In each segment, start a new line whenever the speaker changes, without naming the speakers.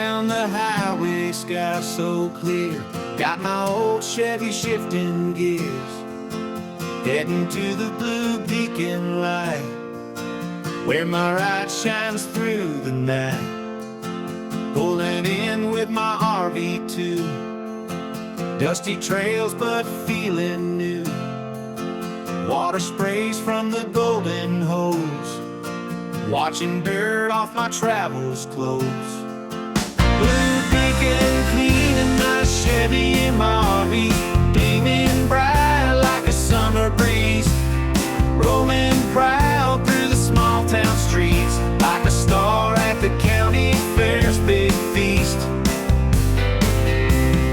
down the highway, sky so clear. Got my old Chevy shifting gears, heading to the blue beacon light, where my ride shines through the night. Pulling in with my RV2, dusty trails but feeling new. Water sprays from the golden hose, watching dirt off my travels clothes. Blue beacon cleaning my Chevy in my RV, gleaming bright like a summer breeze, rolling proud through the small town streets, like a star at the county fair's big feast.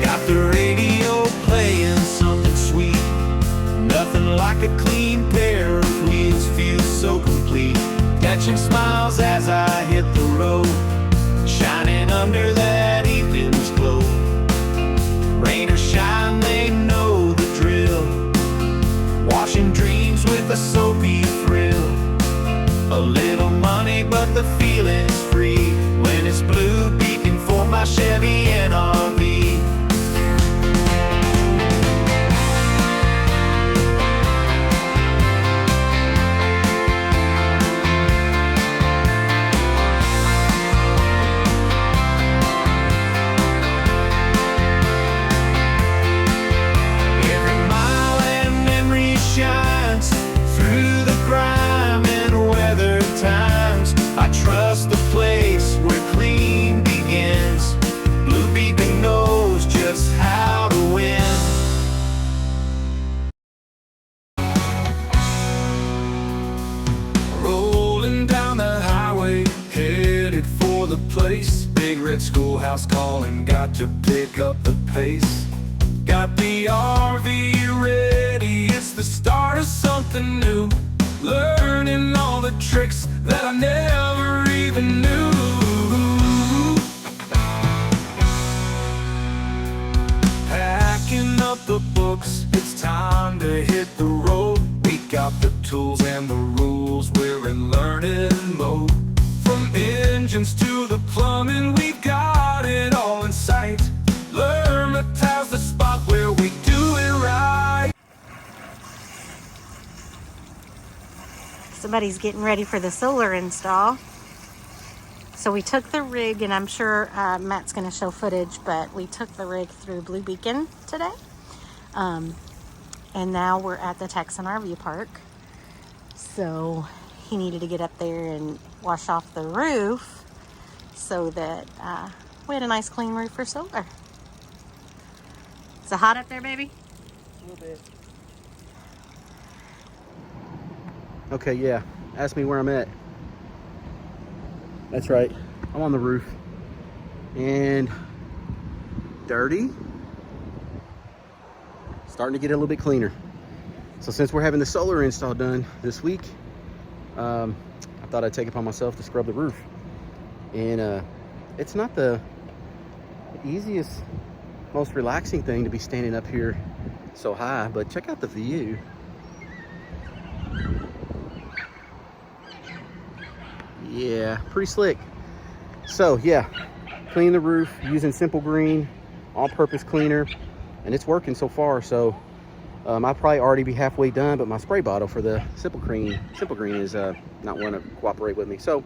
Got the radio playing something sweet, nothing like a clean pair of wheels feels so complete. Catching smiles as I hit the road, shining under that evening's glow. Rain or shine, they know the drill, washing dreams with a soapy thrill. A little money but the feeling's free, when it's blue beacon for my Chevy NRV. Big red schoolhouse calling, got to pick up the pace. Got the RV ready, it's the start of something new. Learning all the tricks that I never even knew. Packing up the books, it's time to hit the road. We got the tools and the rules, we're in learning mode. From engines to the plumbing, we got it all in sight. Lermita's the spot where we do it right.
Somebody's getting ready for the solar install. So we took the rig, and I'm sure Matt's going to show footage, but we took the rig through Blue Beacon today. And now we're at the Texan RV Park. So he needed to get up there and wash off the roof so that we had a nice clean roof for solar. Is it hot up there, baby?
A little bit. Okay, yeah. Ask me where I'm at. That's right. I'm on the roof. And dirty. Starting to get a little bit cleaner. So since we're having the solar install done this week, I thought I'd take it upon myself to scrub the roof. And it's not the easiest, most relaxing thing to be standing up here so high, but check out the view. Yeah, pretty slick. So yeah, clean the roof using Simple Green all-purpose cleaner, and it's working so far. So I'll probably already be halfway done, but my spray bottle for the Simple Green is not want to cooperate with me. So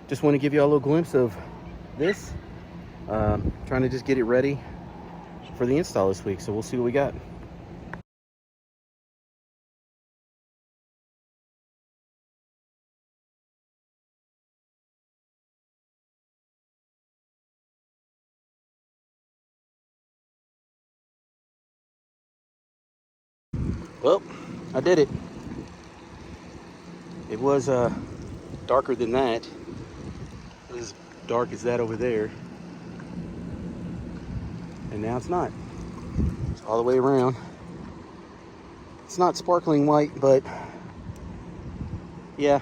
just want to give you all a little glimpse of this. Trying to just get it ready for the install this week. So we'll see what we got. Well, I did it. It was darker than that. It was dark as that over there. And now it's not. It's all the way around. It's not sparkling white, but yeah,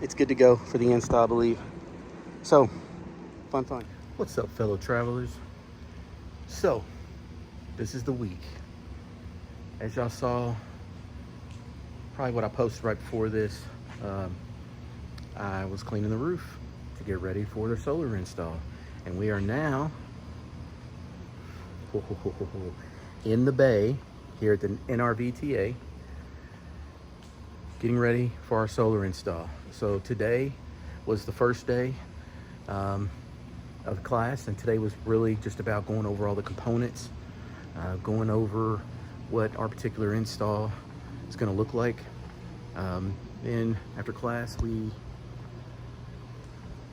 it's good to go for the install, I believe. So, fun. What's up, fellow travelers? So, this is the week. As y'all saw, probably what I posted right before this, I was cleaning the roof to get ready for the solar install. And we are now in the bay here at the NRVTA, getting ready for our solar install. So today was the first day of class, and today was really just about going over all the components, going over what our particular install is going to look like. Then after class, we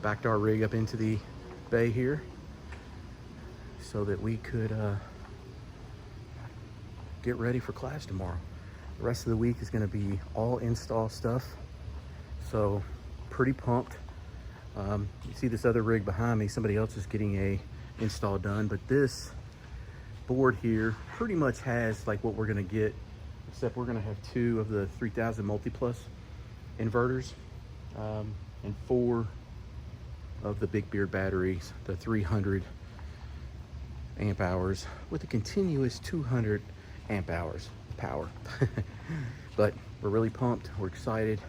backed our rig up into the bay here so that we could get ready for class tomorrow. The rest of the week is going to be all install stuff, so pretty pumped. You see this other rig behind me, somebody else is getting a install done, but this board here pretty much has like what we're going to get, except we're going to have 2 of the 3000 multi-plus inverters, and 4 of the Big Beard batteries, the 300 amp hours with a continuous 200 amp hours of power. But we're really pumped, we're excited.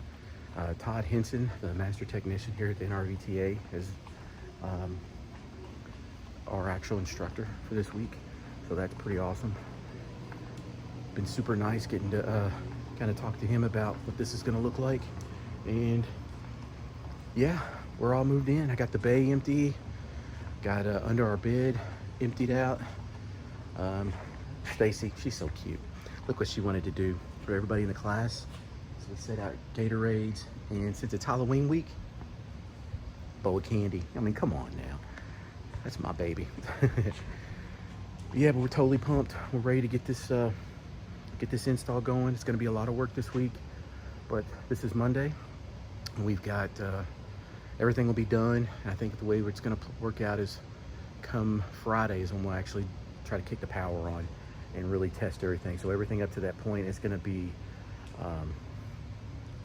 Todd Henson, the master technician here at the NRVTA, is our actual instructor for this week, so that's pretty awesome. Been super nice getting to kind of talk to him about what this is going to look like. And yeah, we're all moved in. I got the bay empty, got under our bed emptied out. Stacy, she's so cute. Look what she wanted to do for everybody in the class. So we set out Gatorades, and since it's Halloween week, bowl of candy. I mean, come on now, that's my baby. Yeah, but we're totally pumped. We're ready to get this install going. It's going to be a lot of work this week, but this is Monday. We've got everything will be done. And I think the way it's going to work out is come Friday is when we'll actually try to kick the power on and really test everything. So everything up to that point is going to be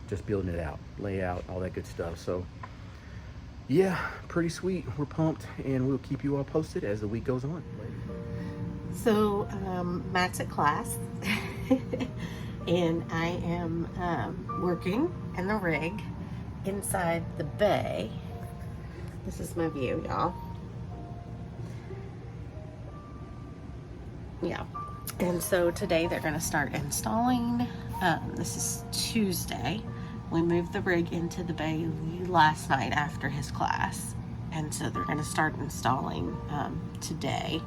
just building it out, layout, all that good stuff. So yeah, pretty sweet. We're pumped, and we'll keep you all posted as the week goes on.
So Matt's at class and I am working in the rig inside the bay. This is my view, y'all. Yeah, and so today they're going to start installing. This is Tuesday. We moved the rig into the bay last night after his class, and so they're going to start installing today.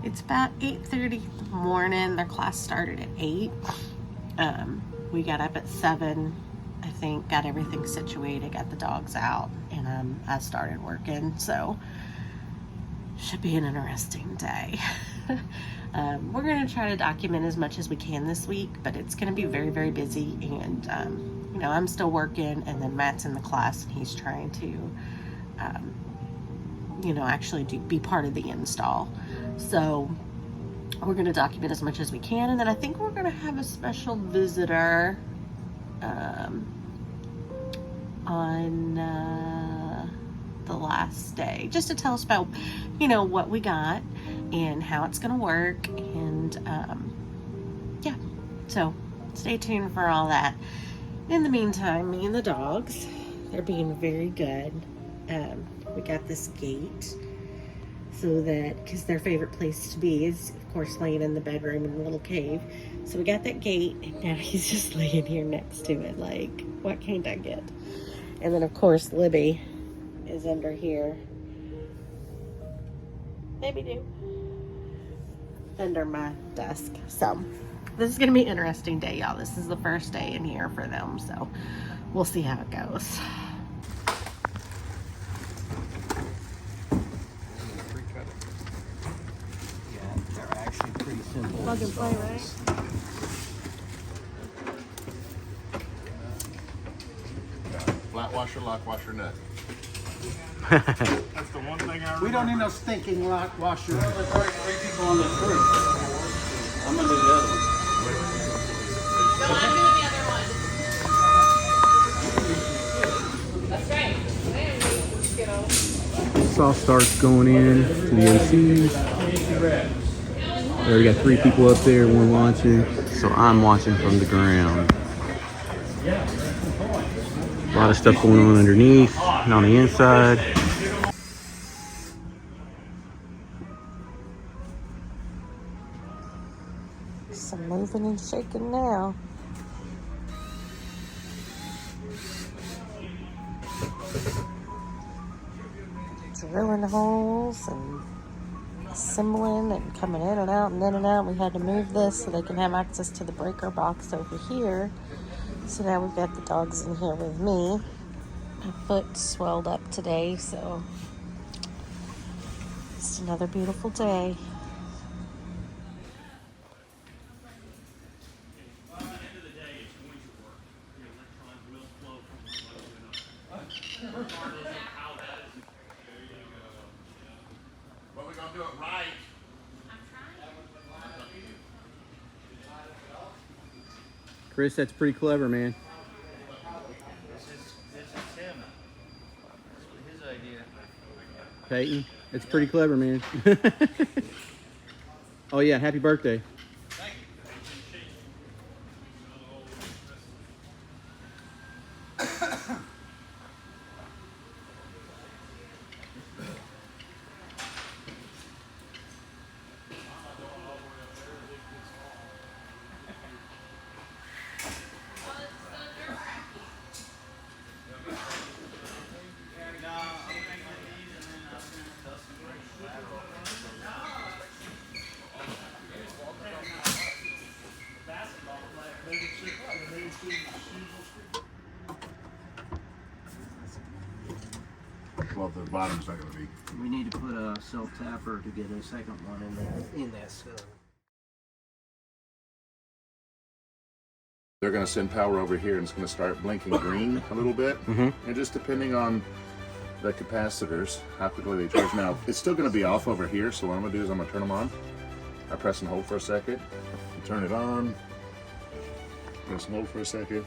It's about 8:30 in the morning. Their class started at 8. We got up at 7, I think, got everything situated, got the dogs out, and I started working. So should be an interesting day. We're going to try to document as much as we can this week, but it's going to be very, very busy. And you know, I'm still working, and then Matt's in the class, and he's trying to you know, actually be part of the install. So we're going to document as much as we can, and then I think we're going to have a special visitor on the last day, just to tell us about, you know, what we got and how it's going to work. And yeah, so stay tuned for all that. In the meantime, me and the dogs, they're being very good. We got this gate so that, because their favorite place to be is, of course, laying in the bedroom in the little cave. So we got that gate, and now he's just laying here next to it. Like, what can't I get? And then, of course, Libby is under here. Maybe do. Under my desk. So this is going to be an interesting day, y'all. This is the first day in here for them, so we'll see how it goes. Plug and play, right?
Flat washer, lock washer, nut.
That's the one thing I remember.
We don't need no stinking lock washer.
Well, there's already 3 people on the crew. I'm gonna do the other one.
No, I'm doing the other one. That's right. There you go.
Soft starts going in to the MCs. We already got 3 people up there, 1 watching. So I'm watching from the ground. A lot of stuff going on underneath and on the inside.
Some moving and shaking now. Drilling holes and assembling and coming in and out and in and out. We had to move this so they can have access to the breaker box over here. So now we've got the dogs in here with me. My foot swelled up today, so it's another beautiful day.
But we're gonna do it right.
Chris, that's pretty clever, man.
This is him. This was his idea.
Peyton, it's pretty clever, man. Oh yeah, happy birthday.
Well, the bottom's not gonna be.
We need to put a self-tapper to get a second one in this.
They're gonna send power over here and it's gonna start blinking green a little bit. And just depending on the capacitors, how quickly they charge. Now, it's still gonna be off over here, so what I'm gonna do is I'm gonna turn them on. I press and hold for a second, turn it on, press and hold for a second.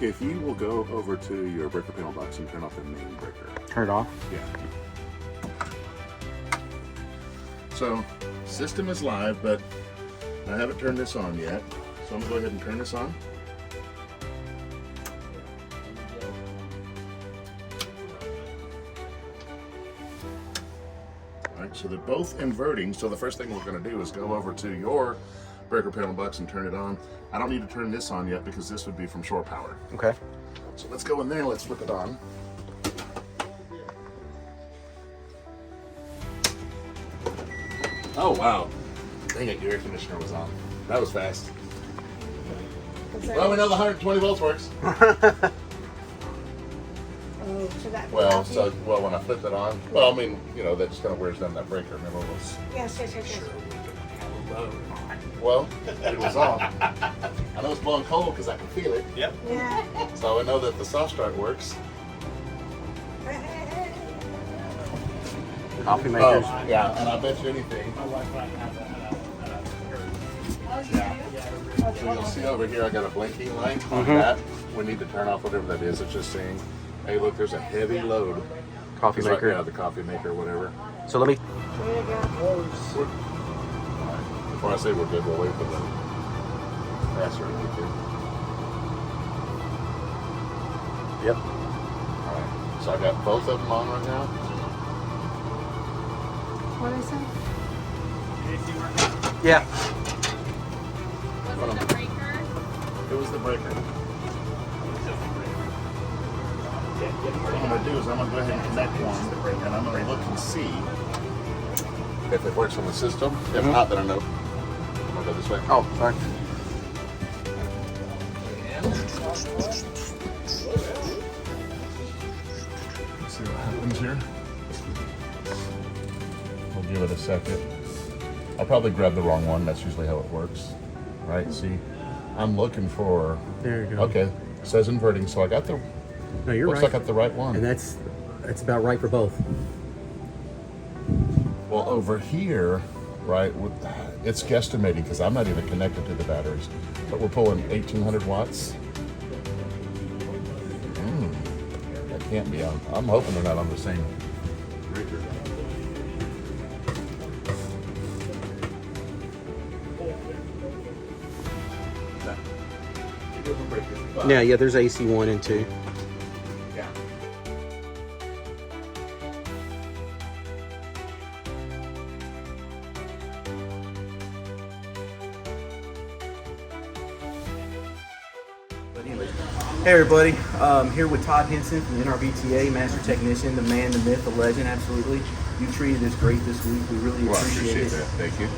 If you will go over to your breaker panel box and turn off the main breaker.
Turn it off.
Yeah. So, system is live, but I haven't turned this on yet. So I'm gonna go ahead and turn this on. All right, so they're both inverting. So the first thing we're gonna do is go over to your breaker panel box and turn it on. I don't need to turn this on yet because this would be from shore power.
Okay.
So let's go in there, let's flip it on. Oh wow. Dang it, your air conditioner was on. That was fast. Well, we know the 120 volts works. Well, when I flip it on, well, I mean, you know, that just kind of wears down that breaker. Remember, it was.
Yes.
Well, it was off. I know it's blowing cold because I can feel it.
Yep.
Yeah.
So I know that the soft start works.
Coffee makers.
Oh, yeah, and I bet you anything. So you'll see over here, I got a blinking light on that. We need to turn off whatever that is. It's just saying, hey, look, there's a heavy load.
Coffee maker.
Yeah, the coffee maker, whatever.
So let me.
Before I say we're good, we'll wait for the faster to kick in.
Yep.
All right. So I got both of them on right now.
What is it?
Yeah.
Was it the breaker?
It was the breaker. What I'm going to do is I'm going to go ahead and connect one, and I'm going to look and see if it works on the system. If not, then I know. I'm going to go this way.
Oh, sorry.
Let's see what happens here. We'll give it a second. I'll probably grab the wrong one. That's usually how it works. Right? See, I'm looking for.
There you go.
Okay, it says inverting, so I got the.
No, you're
Looks
right.
like I got the right one.
And that's about right for both.
Well, over here, right, it's guesstimating because I'm not even connected to the batteries, but we're pulling 1,800 watts. That can't be on. I'm hoping they're not on the same breaker. circuit breakers.
Yeah, there's AC 1 and 2.
Yeah.
But anyways, hey everybody, here with Todd Henson from the NRVTA, Master Technician, the man, the myth, the legend, absolutely. You treated us great this week. We really
Well, I
appreciate it.
that. Thank you.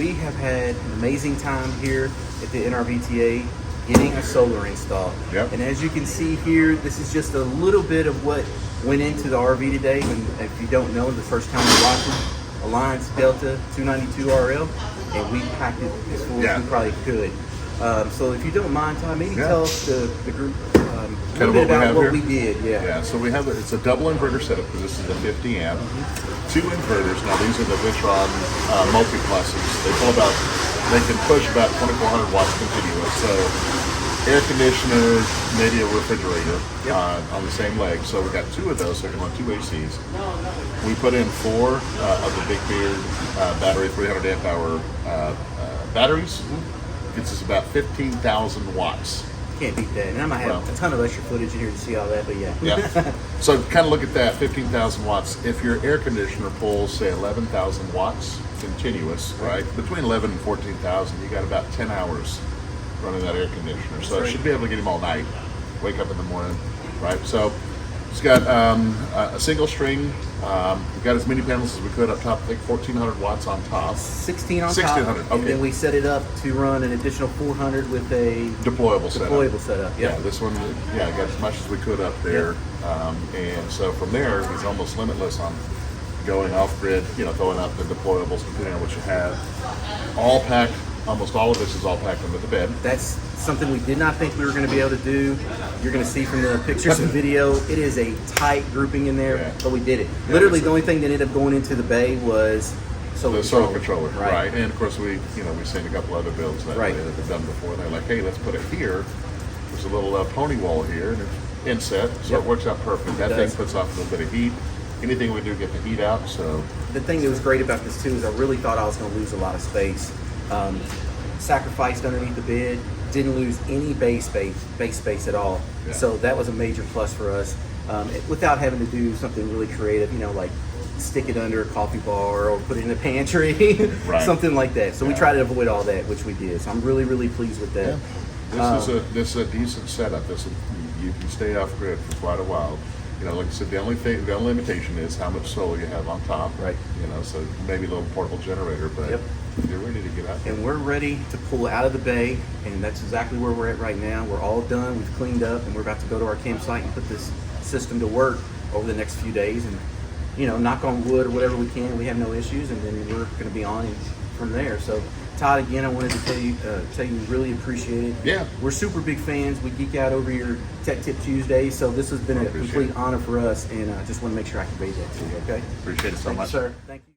We have had an amazing time here at the NRVTA getting a solar installed.
Yep.
And as you can see here, this is just a little bit of what went into the RV today. And if you don't know, the first time you're watching, Alliance Delta 292RL, and we packed it as full as we probably could. So if you don't mind, Todd, maybe tell us the group a little bit about what we did.
Yeah, so we have it's a double inverter setup because this is the 50 amp. 2 inverters. Now these are the Victron multi-pluses. They can push about 2,400 watts continuous. So air conditioner, maybe a refrigerator on the same leg. So we got 2 of those, so we can run 2 ACs. We put in 4 of the Big Beard battery 300 amp hour batteries. Gets us about 15,000 watts.
Can't beat that. And I might have a ton of extra footage in here to see all that, but yeah.
So kind of look at that, 15,000 watts. If your air conditioner pulls, say, 11,000 watts continuous, right? Between 11 and 14,000, you got about 10 hours running that air conditioner. So it should be able to get him all night. Wake up in the morning, right? So it's got a single string. We've got as many panels as we could up top. I think 1,400 watts on top.
16 on
1,600,
top. And then we set it up to run an additional 400 with a
deployable setup.
Yeah,
this one, got as much as we could up there. And so from there, it's almost limitless on going off grid, throwing out the deployables depending on what you have. All packed, almost all of this is all packed under the bed.
That's something we did not think we were going to be able to do. You're going to see from the pictures and video, it is a tight grouping in there, but we did it. Literally, the only thing that ended up going into the bay was
the solar controller, right? And of course, we seen a couple other builds that way that they've done before. They're like, hey, let's put it here. There's a little pony wall here, and it's inset, so it works out perfect. That thing puts off a little bit of heat. Anything we do, get the heat out. So
the thing that was great about this too is I really thought I was going to lose a lot of space. Sacrificed underneath the bed, didn't lose any base space at all. So that was a major plus for us, without having to do something really creative, like stick it under a coffee bar or put it in a pantry, something like that. So we try to avoid all that, which we did. So I'm really, really pleased with that.
This is a decent setup. You can stay off grid for quite a while. Like I said, the only limitation is how much solar you have on top. Right. So maybe a little portable generator, but you're ready to get out there.
And we're ready to pull out of the bay, and that's exactly where we're at right now. We're all done. We've cleaned up, and we're about to go to our campsite and put this system to work over the next few days. And knock on wood or whatever we can. We have no issues, and then we're going to be on from there. So, Todd, again, I wanted to tell you we really appreciate it.
Yeah.
We're super big fans. We geek out over your Tech Tip Tuesday, so this has been a complete honor for us, and I just want to make sure I convey that to you, okay?
Appreciate it so much.
Thank you, sir. Thank you.